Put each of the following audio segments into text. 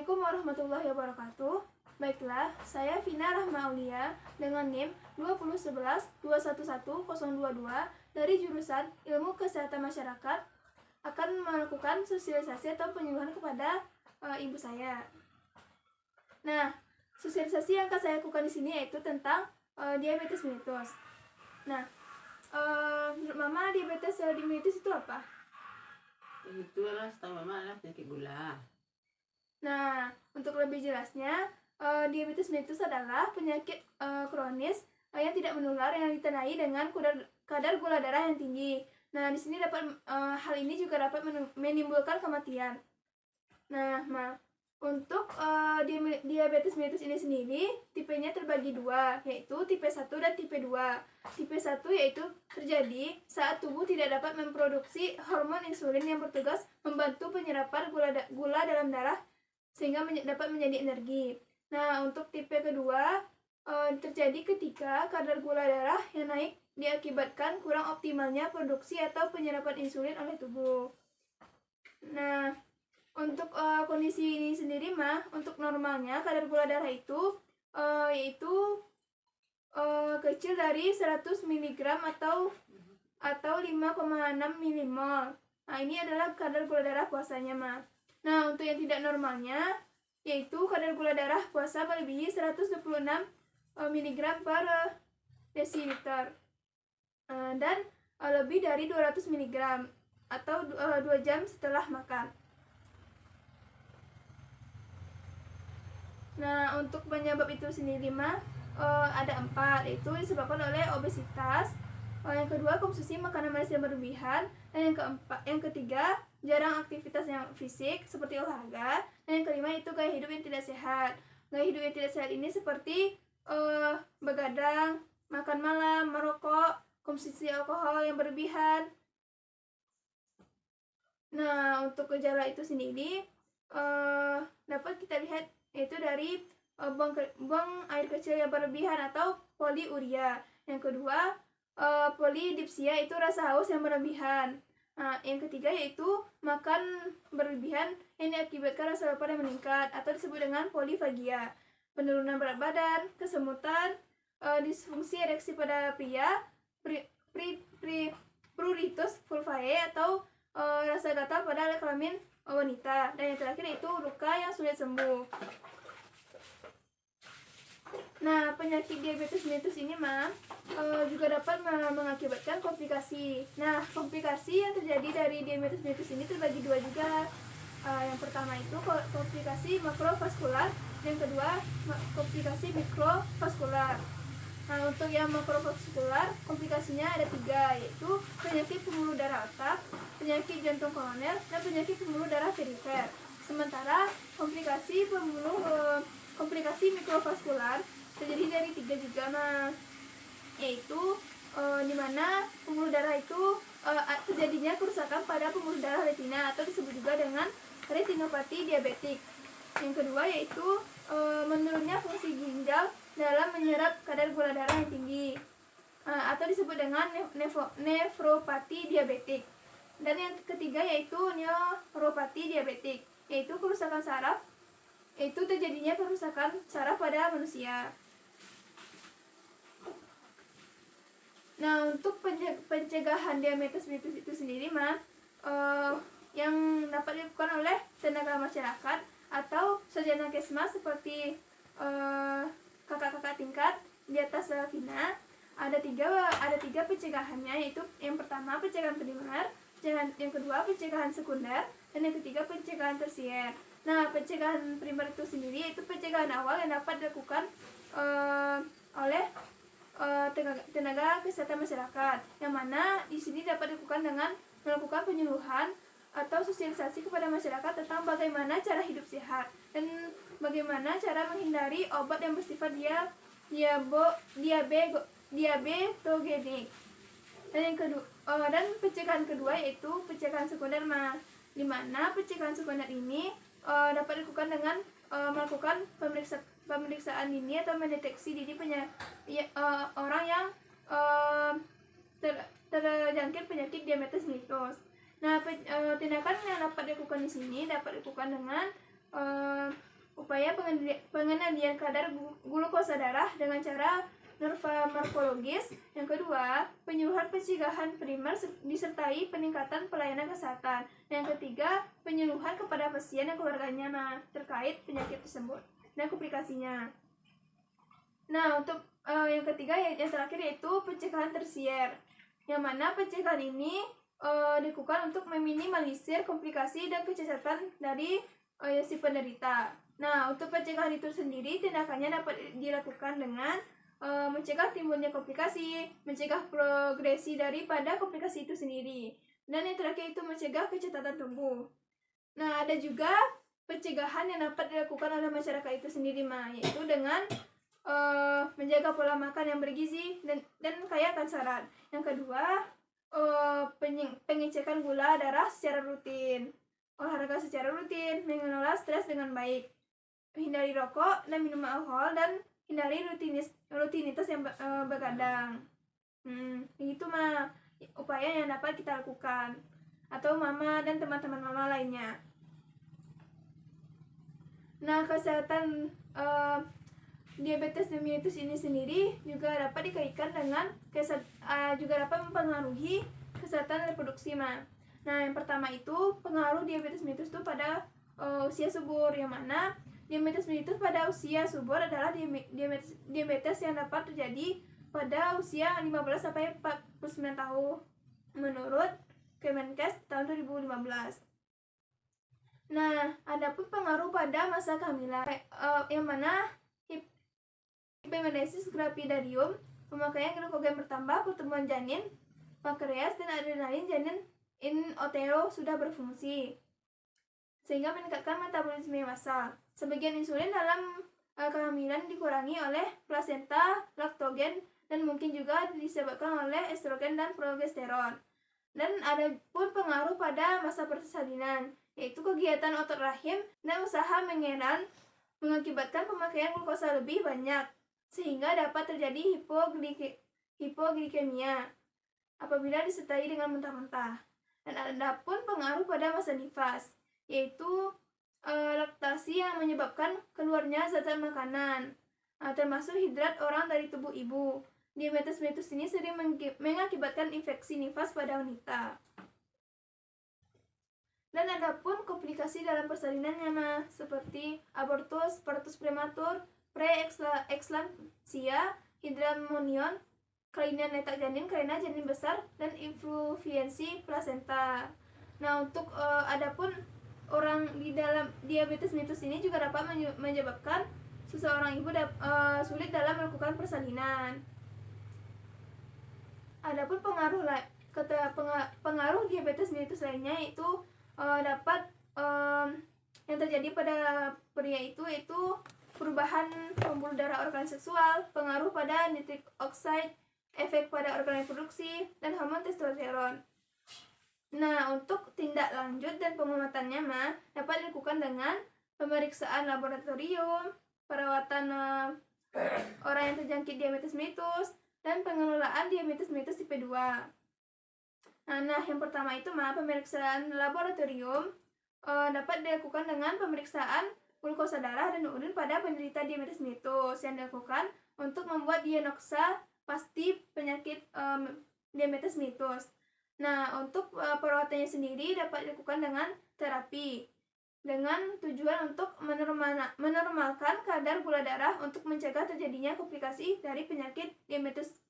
Assalamualaikum warahmatullahi wabarakatuh. Baiklah, saya Vina Rahma Aulia dengan NIM 2011211022 dari jurusan Ilmu Kesehatan Masyarakat akan melakukan sosialisasi atau penyuluhan kepada ibu saya. Nah, sosialisasi yang akan saya lakukan di sini yaitu tentang diabetes mellitus. Nah, menurut Mama diabetes mellitus itu apa? Itu adalah setahu Mama adalah penyakit gula. Nah, untuk lebih jelasnya, diabetes mellitus adalah penyakit kronis yang tidak menular yang ditandai dengan kadar gula darah yang tinggi. Nah, di sini hal ini juga dapat menimbulkan kematian. Nah, untuk diabetes mellitus ini sendiri, tipenya terbagi dua, yaitu tipe 1 dan tipe 2. Tipe 1 yaitu terjadi saat tubuh tidak dapat memproduksi hormon insulin yang bertugas membantu penyerapan gula dalam darah sehingga dapat menjadi energi. Nah, untuk tipe kedua terjadi ketika kadar gula darah yang naik diakibatkan kurang optimalnya produksi atau penyerapan insulin oleh tubuh. Nah, untuk kondisi ini sendiri untuk normalnya kadar gula darah itu yaitu kecil dari 100 mg atau 5,6 mmol. Nah, ini adalah kadar gula darah puasanya, Nah, untuk yang tidak normalnya, yaitu kadar gula darah puasa melebihi 126 mg per desiliter dan lebih dari 200 mg atau 2 jam setelah makan. Nah, untuk penyebab itu sendiri ada 4, yaitu disebabkan oleh obesitas, yang kedua konsumsi makanan manis yang berlebihan, dan yang ketiga jarang aktivitas yang fisik seperti olahraga, dan yang kelima itu gaya hidup yang tidak sehat. Gaya hidup yang tidak sehat ini seperti begadang, makan malam, merokok, konsumsi alkohol yang berlebihan. Nah, untuk gejala itu sendiri dapat kita lihat yaitu dari buang air kecil yang berlebihan atau poliuria. Yang kedua polidipsia itu rasa haus yang berlebihan. Nah, yang ketiga yaitu makan berlebihan yang diakibatkan rasa lapar yang meningkat atau disebut dengan polifagia. Penurunan berat badan, kesemutan, disfungsi ereksi pada pria, pruritus vulvae atau rasa gatal pada kelamin wanita, dan yang terakhir yaitu luka yang sulit sembuh. Nah, penyakit diabetes mellitus ini juga dapat mengakibatkan komplikasi. Nah, komplikasi yang terjadi dari diabetes mellitus ini terbagi dua juga. Yang pertama itu komplikasi makrovaskular, yang kedua komplikasi mikrovaskular. Nah, untuk yang makrovaskular komplikasinya ada 3, yaitu penyakit pembuluh darah otak, penyakit jantung koroner, dan penyakit pembuluh darah perifer. Sementara komplikasi mikrovaskular terjadi dari 3 juga, yaitu dimana pembuluh darah itu terjadinya kerusakan pada pembuluh darah retina atau disebut juga dengan retinopati diabetik. Yang kedua yaitu menurunnya fungsi ginjal dalam menyerap kadar gula darah yang tinggi atau disebut dengan nefropati diabetik. Dan yang ketiga yaitu neuropati diabetik, yaitu kerusakan saraf, yaitu terjadinya kerusakan saraf pada manusia. Nah, untuk pencegahan diabetes mellitus itu sendiri yang dapat dilakukan oleh tenaga masyarakat atau sarjana kesmas seperti kakak-kakak tingkat di atas Vina, ada tiga pencegahannya, yaitu yang pertama pencegahan primer, yang kedua pencegahan sekunder, dan yang ketiga pencegahan tersier. Nah, pencegahan primer itu sendiri yaitu pencegahan awal yang dapat dilakukan oleh tenaga kesehatan masyarakat, yang mana di sini dapat dilakukan dengan melakukan penyuluhan atau sosialisasi kepada masyarakat tentang bagaimana cara hidup sehat dan bagaimana cara menghindari obat yang bersifat diabetogenik. Dan yang kedua dan pencegahan kedua yaitu pencegahan sekunder, di mana pencegahan sekunder ini dapat dilakukan dengan melakukan pemeriksaan dini atau mendeteksi dini orang yang terjangkit penyakit diabetes mellitus. Nah, tindakan yang dapat dilakukan di sini dapat dilakukan dengan upaya pengendalian kadar glukosa darah dengan cara farmakologis. Yang kedua, penyuluhan pencegahan primer disertai peningkatan pelayanan kesehatan. Yang ketiga, penyuluhan kepada pasien dan keluarganya terkait penyakit tersebut dan komplikasinya. Nah, untuk yang ketiga, yang terakhir yaitu pencegahan tersier, yang mana pencegahan ini dilakukan untuk meminimalisir komplikasi dan kecacatan dari si penderita. Nah, untuk pencegahan itu sendiri, tindakannya dapat dilakukan dengan mencegah timbulnya komplikasi, mencegah progresi daripada komplikasi itu sendiri, dan yang terakhir itu mencegah kecacatan tubuh. Nah, ada juga pencegahan yang dapat dilakukan oleh masyarakat itu sendiri, yaitu dengan menjaga pola makan yang bergizi dan kaya akan serat. Yang kedua, pengecekan gula darah secara rutin, olahraga secara rutin, mengelola stres dengan baik, hindari rokok dan minum alkohol, dan hindari rutinitas yang begadang. Itu upaya yang dapat kita lakukan, atau mama dan teman-teman mama lainnya. Nah, kesehatan diabetes mellitus ini sendiri juga dapat dikaitkan dengan juga dapat mempengaruhi kesehatan reproduksi. Nah, yang pertama itu pengaruh diabetes mellitus itu pada usia subur, yang mana diabetes mellitus pada usia subur adalah diabetes yang dapat terjadi pada usia 15 sampai 49 tahun menurut Kemenkes tahun 2015. Nah, adapun pengaruh pada masa kehamilan, yang mana hiperemesis gravidarum, pemakaian glukogen bertambah, pertumbuhan janin, pankreas, dan adrenalin janin in utero sudah berfungsi, sehingga meningkatkan metabolisme masal. Sebagian insulin dalam kehamilan dikurangi oleh plasenta, laktogen, dan mungkin juga disebabkan oleh estrogen dan progesteron. Dan ada pun pengaruh pada masa persalinan, yaitu kegiatan otot rahim dan usaha mengeran mengakibatkan pemakaian glukosa lebih banyak, sehingga dapat terjadi hipoglikemia apabila disertai dengan muntah-muntah. Dan ada pun pengaruh pada masa nifas, yaitu laktasi yang menyebabkan keluarnya zat-zat makanan, termasuk hidrat orang dari tubuh ibu. Diabetes mellitus ini sering mengakibatkan infeksi nifas pada wanita. Dan ada pun komplikasi dalam persalinannya, seperti abortus, partus prematur, preeklampsia, hidramnion, kelainan letak janin karena janin besar, dan influensi plasenta. Nah, untuk adapun orang di dalam diabetes mellitus ini juga dapat menyebabkan seseorang ibu sulit dalam melakukan persalinan. Adapun pengaruh diabetes mellitus lainnya itu dapat yang terjadi pada pria itu yaitu perubahan pembuluh darah organ seksual, pengaruh pada nitric oxide, efek pada organ reproduksi, dan hormon testosteron. Nah, untuk tindak lanjut dan penguatannya dapat dilakukan dengan pemeriksaan laboratorium, perawatan orang yang terjangkit diabetes mellitus, dan pengelolaan diabetes mellitus tipe 2. Nah, yang pertama itu pemeriksaan laboratorium dapat dilakukan dengan pemeriksaan glukosa darah dan urin pada penderita diabetes mellitus yang dilakukan untuk membuat diagnosa pasti penyakit diabetes mellitus. Nah, untuk perawatannya sendiri dapat dilakukan dengan terapi dengan tujuan untuk menormalkan kadar gula darah untuk mencegah terjadinya komplikasi dari penyakit diabetes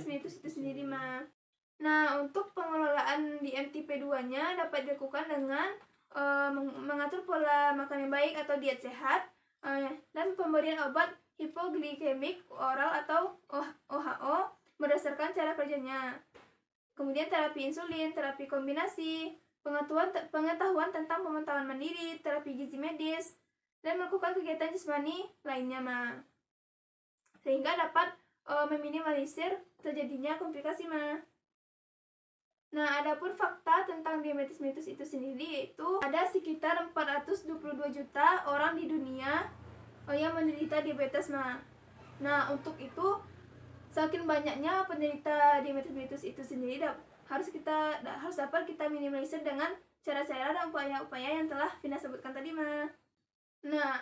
mellitus itu sendiri. Nah, untuk pengelolaan DMTP 2-nya dapat dilakukan dengan mengatur pola makan yang baik atau diet sehat, dan pemberian obat hipoglikemik oral atau OHO berdasarkan cara kerjanya. Kemudian terapi insulin, terapi kombinasi, pengetahuan tentang pemantauan mandiri, terapi gizi medis, dan melakukan kegiatan jasmani lainnya sehingga dapat meminimalisir terjadinya komplikasi. Nah, adapun fakta tentang diabetes mellitus itu sendiri yaitu ada sekitar 422 juta orang di dunia yang menderita diabetes. Nah, untuk itu saking banyaknya penderita diabetes mellitus itu sendiri harus dapat kita minimalisir dengan cara-cara dan upaya-upaya yang telah Vina sebutkan tadi. Nah,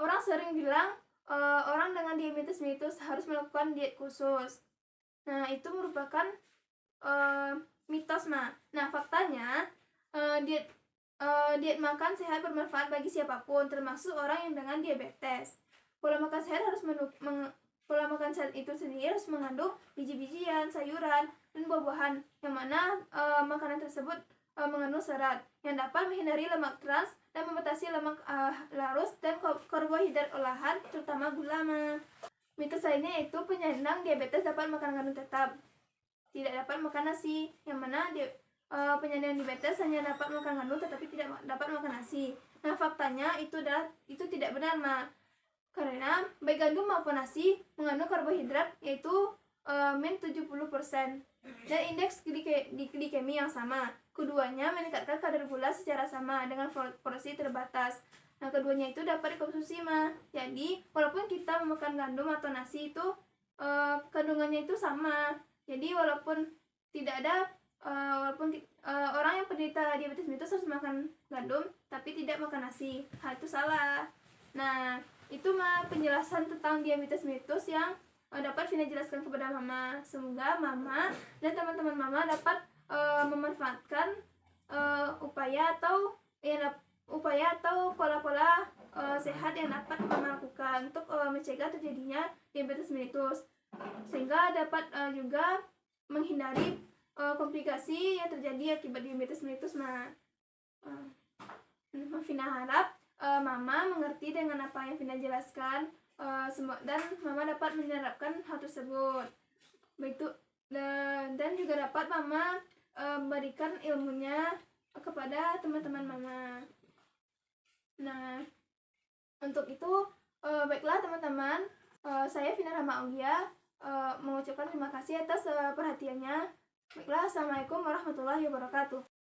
orang sering bilang orang dengan diabetes mellitus harus melakukan diet khusus. Nah, itu merupakan mitos mah. Nah, faktanya diet makan sehat bermanfaat bagi siapapun, termasuk orang yang dengan diabetes. Pola makan sehat pola makan sehat itu sendiri harus mengandung biji-bijian, sayuran, dan buah-buahan, yang mana makanan tersebut mengandung serat yang dapat menghindari lemak trans dan membatasi lemak larus dan karbohidrat olahan, terutama gula. Mitos lainnya yaitu penyandang diabetes dapat makan gandum tetap, tidak dapat makan nasi, yang mana penyandang diabetes hanya dapat makan gandum tetapi tidak dapat makan nasi. Nah, faktanya itu tidak benar, karena baik gandum maupun nasi mengandung karbohidrat yaitu min 70% dan indeks glikemi yang sama. Keduanya meningkatkan kadar gula secara sama dengan porsi terbatas. Nah, keduanya itu dapat dikonsumsi Jadi walaupun kita memakan gandum atau nasi itu kandungannya itu sama. Jadi walaupun tidak ada orang yang penderita diabetes mellitus harus makan gandum tapi tidak makan nasi, hal itu salah. Nah, itu penjelasan tentang diabetes mellitus yang dapat Vina jelaskan kepada Mama. Semoga Mama dan teman-teman Mama dapat memanfaatkan upaya atau pola-pola sehat yang dapat Mama lakukan untuk mencegah terjadinya diabetes mellitus, sehingga dapat juga menghindari komplikasi yang terjadi akibat diabetes mellitus. Vina harap Mama mengerti dengan apa yang Vina jelaskan, dan Mama dapat menerapkan hal tersebut. Dan juga dapat Mama memberikan ilmunya kepada teman-teman Mama. Nah, untuk itu baiklah teman-teman, saya Vina Rahma Aulia mengucapkan terima kasih atas perhatiannya. Baiklah, assalamualaikum warahmatullahi wabarakatuh.